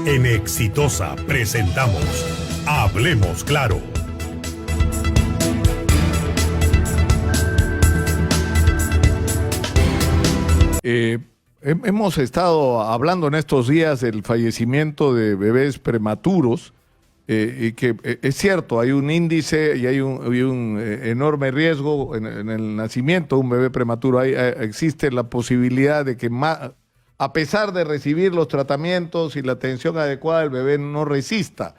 En Exitosa presentamos Hablemos Claro. Hemos estado hablando en estos días del fallecimiento de bebés prematuros y que es cierto, hay un índice y hay un enorme riesgo en el nacimiento de un bebé prematuro. Existe la posibilidad de que a pesar de recibir los tratamientos y la atención adecuada, el bebé no resista.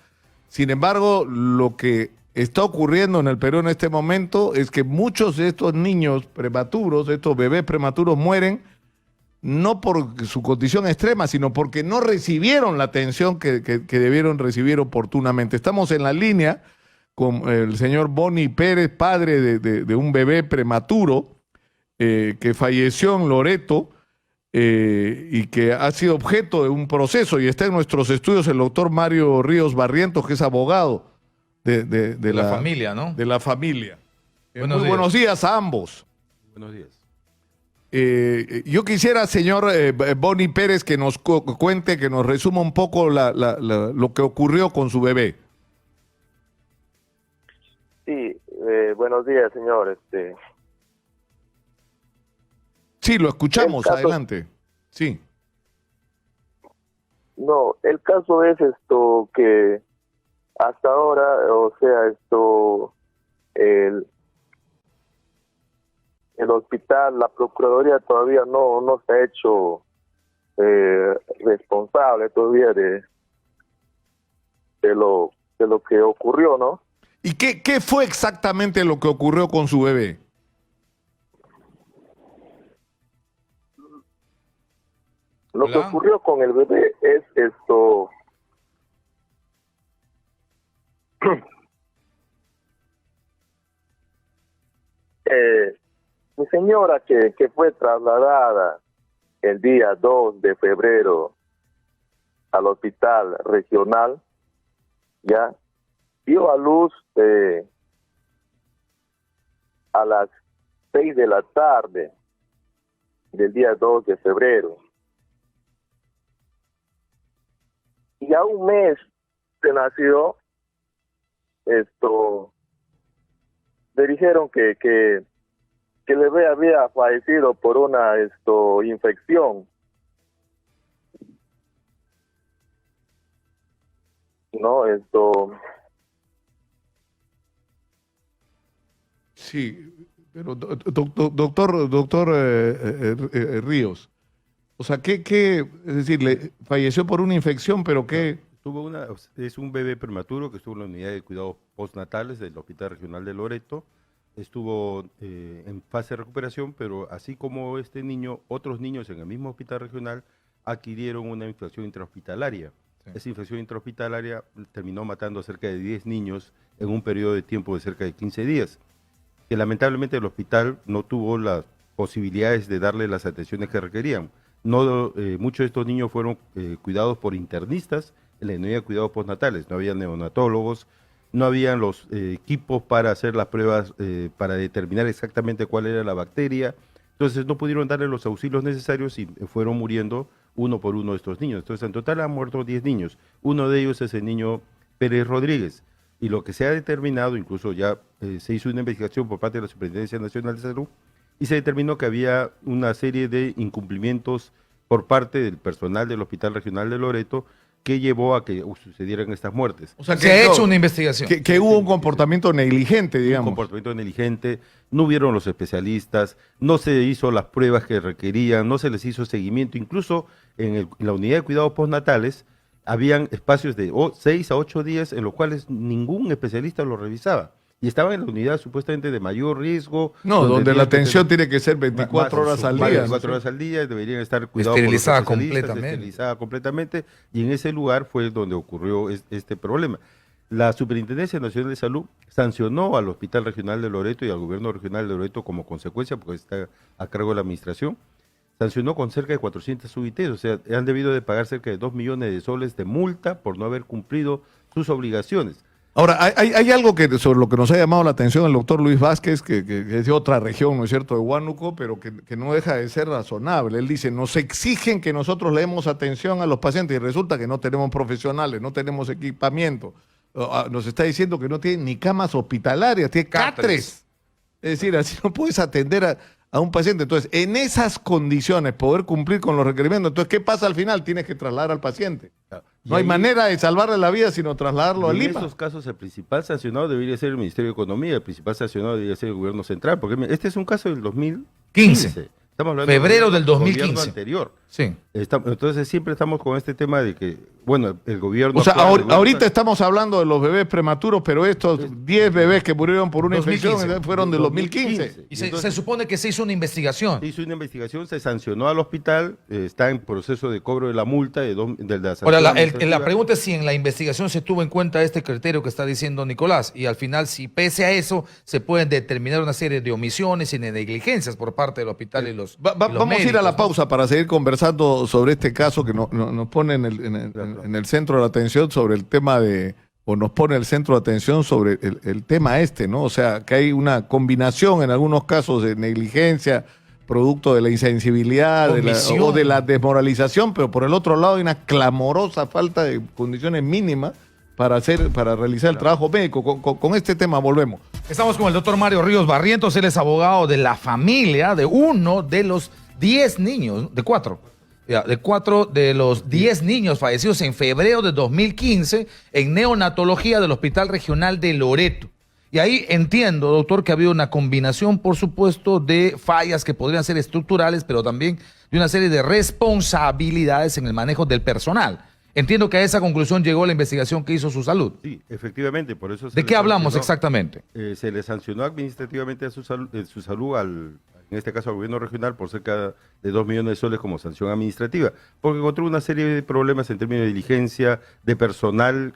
Sin embargo, lo que está ocurriendo en el Perú en este momento es que muchos de estos niños prematuros, de estos bebés prematuros, mueren no por su condición extrema, sino porque no recibieron la atención que debieron recibir oportunamente. Estamos en la línea con el señor Boni Pérez, padre de un bebé prematuro que falleció en Loreto y que ha sido objeto de un proceso, y está en nuestros estudios el doctor Mario Ríos Barrientos, que es abogado de la familia, ¿no? De la familia. Buenos días a ambos. Buenos días. Yo quisiera, señor Boni Pérez, que nos cuente, que nos resuma un poco lo que ocurrió con su bebé. Sí, buenos días, señor. Sí, lo escuchamos, adelante. Sí. No, el caso es que hasta ahora, o sea, el hospital, la Procuraduría todavía no se ha hecho responsable todavía de lo que ocurrió, ¿no? ¿Y qué fue exactamente lo que ocurrió con su bebé? Lo que ocurrió con el bebé es mi señora que fue trasladada el día 2 de febrero al hospital regional, ya dio a luz a las 6 de la tarde del día 2 de febrero. Y a un mes se nació, le dijeron que el bebé había fallecido por una infección. No, Sí, pero doctor Ríos, o sea, es decir, falleció por una infección, pero qué... Es un bebé prematuro que estuvo en la unidad de cuidados postnatales del Hospital Regional de Loreto. Estuvo en fase de recuperación, pero así como este niño, otros niños en el mismo hospital regional adquirieron una infección intrahospitalaria. Sí. Esa infección intrahospitalaria terminó matando a cerca de 10 niños en un periodo de tiempo de cerca de 15 días, que lamentablemente el hospital no tuvo las posibilidades de darle las atenciones que requerían. Muchos de estos niños fueron cuidados por internistas en la unidad de cuidados postnatales, no había neonatólogos, no habían los equipos para hacer las pruebas para determinar exactamente cuál era la bacteria, entonces no pudieron darle los auxilios necesarios y fueron muriendo uno por uno de estos niños. Entonces en total han muerto 10 niños, uno de ellos es el niño Pérez Rodríguez, y lo que se ha determinado, incluso ya se hizo una investigación por parte de la Superintendencia Nacional de Salud, y se determinó que había una serie de incumplimientos por parte del personal del Hospital Regional de Loreto que llevó a que sucedieran estas muertes. O sea, que se ha hecho una investigación. Que hubo un comportamiento negligente, digamos. Un comportamiento negligente, no hubieron los especialistas, no se hizo las pruebas que requerían, no se les hizo seguimiento. Incluso en la unidad de cuidados postnatales habían espacios de 6 a 8 días en los cuales ningún especialista lo revisaba. Y estaban en la unidad supuestamente de mayor riesgo. No, donde la atención tiene que ser 24 horas al día. 24 horas al día, deberían estar cuidados esterilizada por los completamente. Esterilizada completamente, y en ese lugar fue donde ocurrió este problema. La Superintendencia Nacional de Salud sancionó al Hospital Regional de Loreto y al Gobierno Regional de Loreto como consecuencia, porque está a cargo de la administración, sancionó con cerca de 400 UITs, o sea, han debido de pagar cerca de 2 millones de soles de multa por no haber cumplido sus obligaciones. Ahora, hay algo sobre lo que nos ha llamado la atención el doctor Luis Vázquez, que es de otra región, ¿no es cierto?, de Huánuco, pero que no deja de ser razonable. Él dice, nos exigen que nosotros le demos atención a los pacientes y resulta que no tenemos profesionales, no tenemos equipamiento. Nos está diciendo que no tiene ni camas hospitalarias, tiene catres. Es decir, así no puedes atender a un paciente. Entonces, en esas condiciones, poder cumplir con los requerimientos. Entonces, ¿qué pasa al final? Tienes que trasladar al paciente. No hay manera de salvarle la vida sino trasladarlo al Lima. En esos casos, el principal sancionado debería ser el Ministerio de Economía, el principal sancionado debería ser el Gobierno Central, porque este es un caso del 2015. Estamos hablando febrero del gobierno 2015. Anterior. Sí. Entonces siempre estamos con este tema de que, bueno, el gobierno... O sea, ahorita estamos hablando de los bebés prematuros, pero estos 10 bebés que murieron por una 2015. infección fueron del 2015. Y se supone que se hizo una investigación. Se hizo una investigación, se sancionó al hospital, está en proceso de cobro de la multa de la sanción. Ahora, la administrativa. pregunta es si en la investigación se tuvo en cuenta este criterio que está diciendo Nicolás, y al final, si pese a eso, se pueden determinar una serie de omisiones y de negligencias por parte del hospital y los Vamos a ir a la pausa para seguir conversando sobre este caso que nos pone en el centro de la atención sobre el tema o nos pone el centro de atención sobre el tema ¿no? O sea, que hay una combinación en algunos casos de negligencia, producto de la insensibilidad o de la desmoralización, pero por el otro lado hay una clamorosa falta de condiciones mínimas para realizar el trabajo médico. Con este tema volvemos. Estamos con el doctor Mario Ríos Barrientos, él es abogado de la familia de uno de los 10 niños, de 4 de los 10 niños fallecidos en febrero de 2015 en neonatología del Hospital Regional de Loreto. Y ahí entiendo, doctor, que ha habido una combinación, por supuesto, de fallas que podrían ser estructurales, pero también de una serie de responsabilidades en el manejo del personal. Entiendo que a esa conclusión llegó la investigación que hizo su salud. Sí, efectivamente, por eso... ¿De qué hablamos exactamente? Se le sancionó administrativamente a su salud, en este caso al gobierno regional, por cerca de 2 millones de soles como sanción administrativa, porque encontró una serie de problemas en términos de diligencia, de personal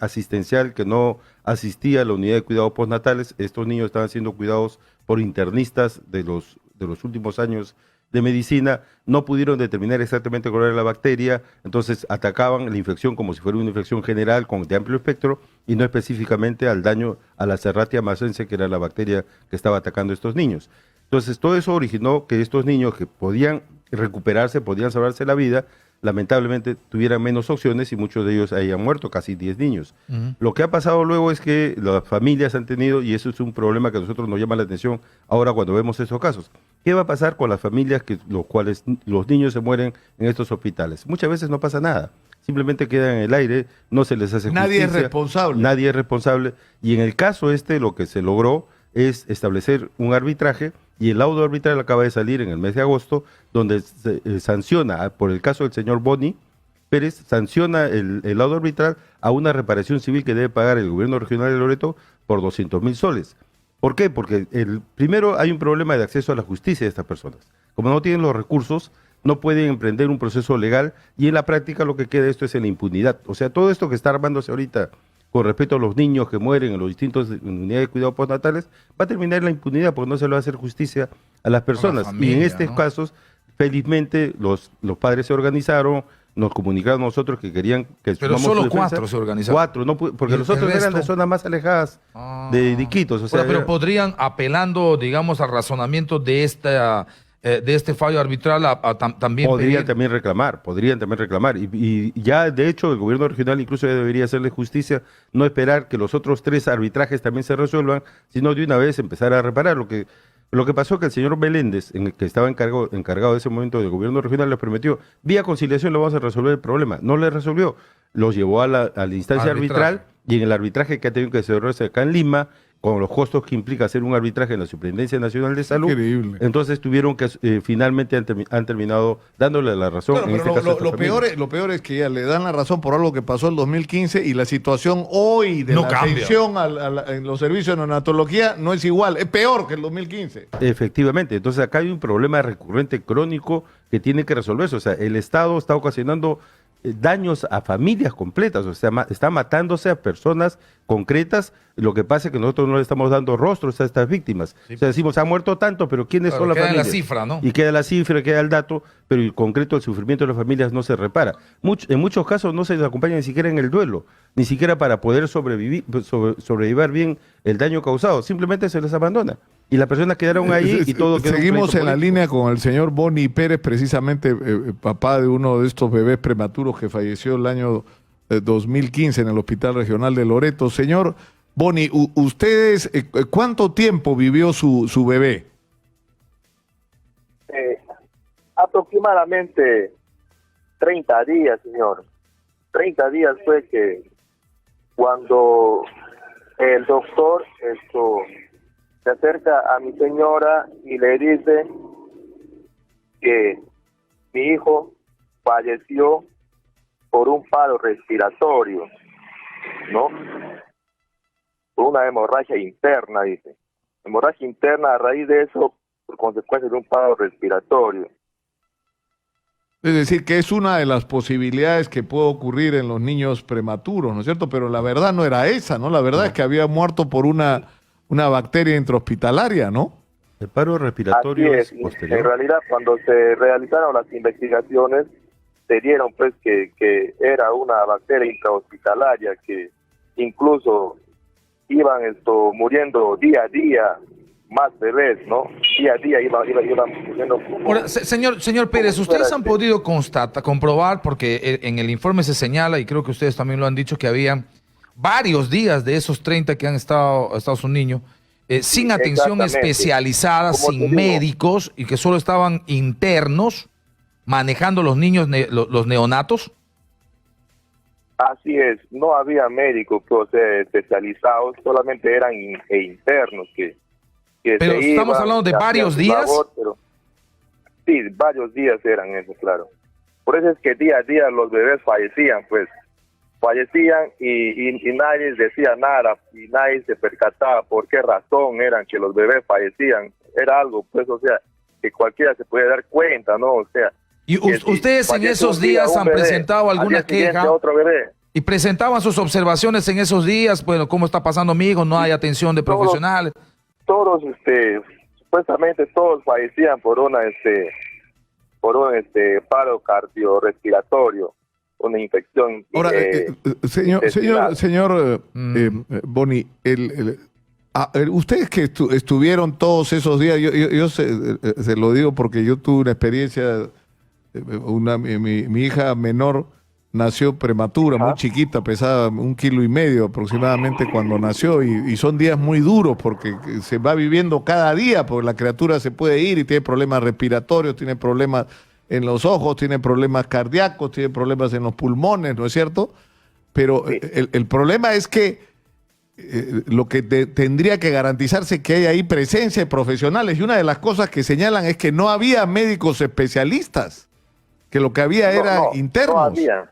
asistencial que no asistía a la unidad de cuidados postnatales. Estos niños estaban siendo cuidados por internistas de los últimos años de medicina, no pudieron determinar exactamente cuál era la bacteria, entonces atacaban la infección como si fuera una infección general de amplio espectro y no específicamente al daño a la Serratia macense, que era la bacteria que estaba atacando a estos niños. Entonces todo eso originó que estos niños que podían recuperarse, podían salvarse la vida, lamentablemente tuvieran menos opciones y muchos de ellos hayan muerto, casi 10 niños. Lo que ha pasado luego es que las familias han tenido, y eso es un problema que a nosotros nos llama la atención ahora cuando vemos estos casos, ¿qué va a pasar con las familias los cuales los niños se mueren en estos hospitales? Muchas veces no pasa nada, simplemente quedan en el aire, no se les hace justicia. Nadie es responsable. Nadie es responsable, y en el caso lo que se logró es establecer un arbitraje, y el laudo arbitral acaba de salir en el mes de agosto, donde se sanciona, por el caso del señor Boni Pérez, sanciona el laudo arbitral a una reparación civil que debe pagar el gobierno regional de Loreto por 200.000 soles. ¿Por qué? Porque primero hay un problema de acceso a la justicia de estas personas. Como no tienen los recursos, no pueden emprender un proceso legal, y en la práctica lo que queda esto es en la impunidad. O sea, todo esto que está armándose ahorita con respecto a los niños que mueren en los distintos unidades de cuidados postnatales, va a terminar en la impunidad porque no se le va a hacer justicia a las personas. Familia, y en estos casos, felizmente, los padres se organizaron, nos comunicaron a nosotros que querían que... Pero solo 4 se organizaron. 4, no, porque los otros eran de zonas más alejadas de Iquitos. O sea, pero podrían, apelando, digamos, al razonamiento de este fallo arbitral, también podrían también reclamar. Y ya, de hecho, el gobierno regional incluso ya debería hacerle justicia, no esperar que los otros 3 arbitrajes también se resuelvan, sino de una vez empezar a reparar. Lo que pasó que el señor Meléndez, que estaba encargado de ese momento del gobierno regional, les prometió, vía conciliación le vamos a resolver el problema. No le resolvió. Los llevó a la instancia arbitral, y en el arbitraje que ha tenido que desarrollarse acá en Lima, con los costos que implica hacer un arbitraje en la Superintendencia Nacional de Salud. Increíble. Entonces tuvieron que, finalmente han terminado dándole la razón. Claro, en este caso lo peor es que ya le dan la razón por algo que pasó en 2015, y la situación hoy de la atención en los servicios de neonatología no es igual, es peor que el 2015. Efectivamente, entonces acá hay un problema recurrente crónico que tiene que resolverse. O sea, el Estado está ocasionando daños a familias completas, o sea, está matándose a personas concretas. Lo que pasa es que nosotros no le estamos dando rostros a estas víctimas. Sí. O sea, decimos, ha muerto tanto, pero ¿quiénes son las queda en la familias? cifra, ¿no? Y queda la cifra, queda el dato, pero el concreto, el sufrimiento de las familias no se repara. En muchos casos no se les acompaña ni siquiera en el duelo, ni siquiera para poder sobrevivir bien el daño causado. Simplemente se les abandona. Y las personas quedaron ahí y todo quedó. Seguimos en la político. línea con el señor Boni Pérez, precisamente papá de uno de estos bebés prematuros que falleció el año 2015 en el Hospital Regional de Loreto. Señor Boni, ¿ustedes cuánto tiempo vivió su bebé? Aproximadamente 30 días, señor. 30 días fue que cuando el doctor se acerca a mi señora y le dice que mi hijo falleció por un paro respiratorio, ¿no? Por una hemorragia interna, dice. Hemorragia interna a raíz de eso, por consecuencia de un paro respiratorio. Es decir, que es una de las posibilidades que puede ocurrir en los niños prematuros, ¿no es cierto? Pero la verdad no era esa, ¿no? La verdad es que había muerto por una bacteria intrahospitalaria, ¿no? El paro respiratorio Así es es. posterior. En realidad, cuando se realizaron las investigaciones, se dieron pues que era una bacteria intrahospitalaria que incluso iban muriendo día a día más bebés, ¿no? Día a día iban muriendo. Ahora, señor Pérez, ¿ustedes han podido comprobar, porque en el informe se señala, y creo que ustedes también lo han dicho, que habían varios días de esos 30 que han estado sus niños, sin atención Exactamente. especializada, Como te sin digo. médicos, y que solo estaban internos manejando los niños, los neonatos? Así es, no había médicos especializados, solamente eran internos que Pero se estamos iban, hablando de hacían varios su días. labor, sí, varios días eran eso, claro. Por eso es que día a día los bebés fallecían y nadie decía nada y nadie se percataba por qué razón eran que los bebés fallecían. Era algo, pues, o sea, que cualquiera se puede dar cuenta, ¿no? O sea, ¿Y que si ustedes en falleció esos un día días un han bebé, presentado al alguna día siguiente queja? otro bebé. ¿Y presentaban sus observaciones en esos días? Bueno, ¿cómo está pasando mi hijo? No hay atención de profesionales. Todos, supuestamente todos fallecían por un paro cardiorrespiratorio, una infección. Ahora, señor Boni, ustedes que estuvieron todos esos días, yo se lo digo porque yo tuve una experiencia, mi hija menor nació prematura, muy chiquita, pesaba 1,5 kilos aproximadamente cuando nació, y son días muy duros porque se va viviendo cada día, porque la criatura se puede ir y tiene problemas respiratorios, tiene problemas en los ojos, tiene problemas cardíacos, tiene problemas en los pulmones, ¿no es cierto? Pero Sí. el problema es que lo que tendría que garantizarse es que hay ahí presencia de profesionales, y una de las cosas que señalan es que no había médicos especialistas, que lo que había era internos. No había.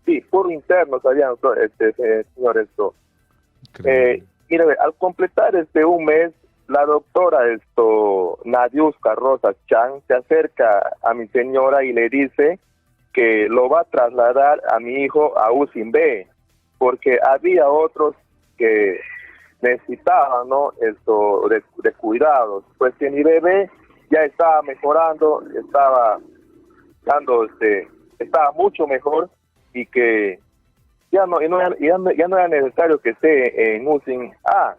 Sí, por internos habían, señor, mire, al completar un mes, la doctora Nadiuska Rosas Chan se acerca a mi señora y le dice que lo va a trasladar a mi hijo a UCIMB, porque había otros que necesitaban, ¿no? De cuidados, pues que mi bebé ya estaba mejorando, estaba mucho mejor, y que ya no era necesario que esté en UCIN A,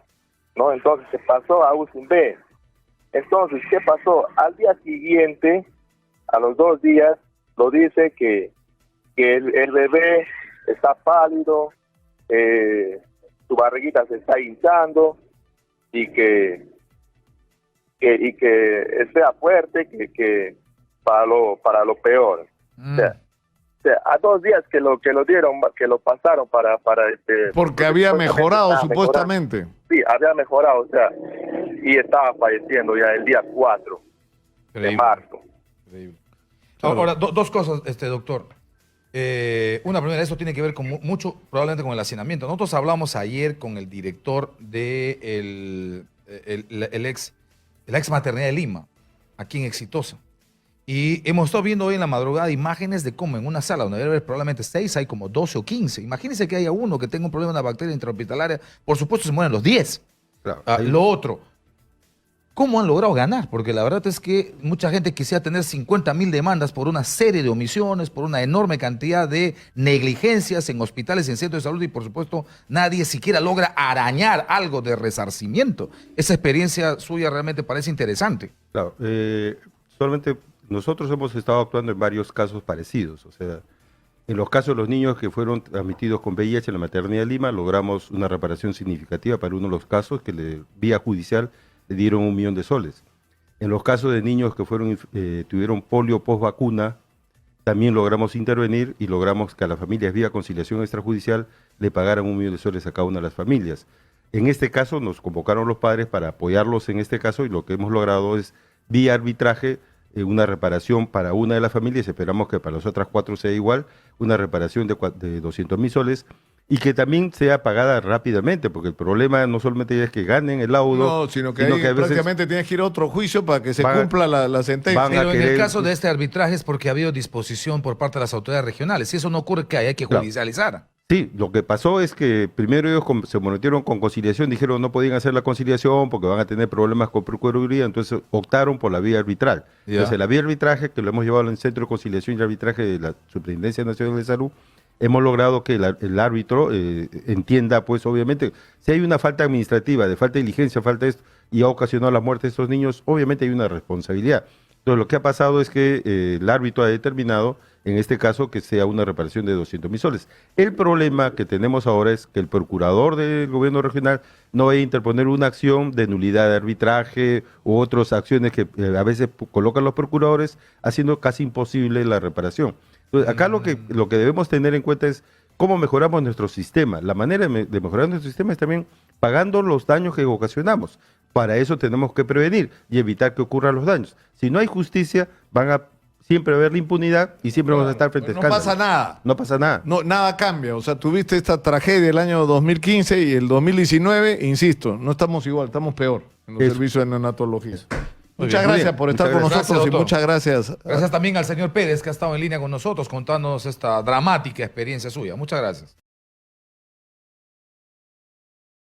¿no? Entonces se pasó a UCIN B. Entonces, ¿qué pasó? Al día siguiente, a los 2 días, lo dice que el bebé está pálido, su barriguita se está hinchando, y que sea fuerte, que para lo peor. O sea, a 2 días que lo dieron, que lo pasaron para Porque había mejorado, supuestamente. Sí, había mejorado, o sea, y estaba falleciendo ya el día 4 de marzo. Increíble. Ahora, dos cosas, doctor. Una primera, esto tiene que ver con mucho, probablemente con el hacinamiento. Nosotros hablamos ayer con el director de la ex maternidad de Lima, aquí en Exitosa. Y hemos estado viendo hoy en la madrugada imágenes de cómo en una sala donde debe haber probablemente 6, hay como 12 o 15. Imagínense que haya uno que tenga un problema de una bacteria intrahospitalaria, por supuesto se mueren los 10. Claro, Lo otro, ¿cómo han logrado ganar? Porque la verdad es que mucha gente quisiera tener 50.000 demandas por una serie de omisiones, por una enorme cantidad de negligencias en hospitales y en centros de salud y por supuesto nadie siquiera logra arañar algo de resarcimiento. Esa experiencia suya realmente parece interesante. Claro, solamente nosotros hemos estado actuando en varios casos parecidos. O sea, en los casos de los niños que fueron admitidos con VIH en la maternidad de Lima, logramos una reparación significativa para uno de los casos que vía judicial le dieron 1 millón de soles. En los casos de niños que tuvieron polio post vacuna, también logramos intervenir y logramos que a las familias vía conciliación extrajudicial le pagaran 1 millón de soles a cada una de las familias. En este caso nos convocaron los padres para apoyarlos en este caso y lo que hemos logrado es vía arbitraje una reparación para una de las familias, esperamos que para las otras 4 sea igual, una reparación de 200.000 soles y que también sea pagada rápidamente, porque el problema no solamente es que ganen el laudo, No, sino que, a veces prácticamente tienes que ir a otro juicio para que se cumpla la sentencia. van a Pero en el querer- caso de este arbitraje es porque ha habido disposición por parte de las autoridades regionales. Si eso no ocurre, ¿qué hay? Hay que Claro. judicializar. Sí, lo que pasó es que primero ellos se monetieron con conciliación, dijeron no podían hacer la conciliación porque van a tener problemas con Procuraduría, entonces optaron por la vía arbitral. Ya. Entonces la vía arbitraje, que lo hemos llevado al Centro de Conciliación y Arbitraje de la Superintendencia Nacional de Salud, hemos logrado que el árbitro entienda, pues obviamente, si hay una falta administrativa, de falta de diligencia, falta esto, y ha ocasionado la muerte de estos niños, obviamente hay una responsabilidad. Entonces lo que ha pasado es que el árbitro ha determinado, en este caso, que sea una reparación de 200.000 soles. El problema que tenemos ahora es que el procurador del gobierno regional no va a interponer una acción de nulidad de arbitraje u otras acciones que a veces colocan los procuradores, haciendo casi imposible la reparación. Entonces, acá lo que debemos tener en cuenta es cómo mejoramos nuestro sistema. La manera de mejorar nuestro sistema es también pagando los daños que ocasionamos. Para eso tenemos que prevenir y evitar que ocurran los daños. Si no hay justicia, van a siempre haber la impunidad y siempre vamos a estar frente a No escándalos. pasa nada. No pasa nada. No, nada cambia. O sea, tuviste esta tragedia el año 2015 y el 2019, insisto, no estamos igual, estamos peor en los Eso. servicios de neonatología. Muy Muchas bien. gracias por estar Muchas con gracias. nosotros Gracias, y muchas gracias. Gracias también al señor Pérez que ha estado en línea con nosotros contándonos esta dramática experiencia suya. Muchas gracias.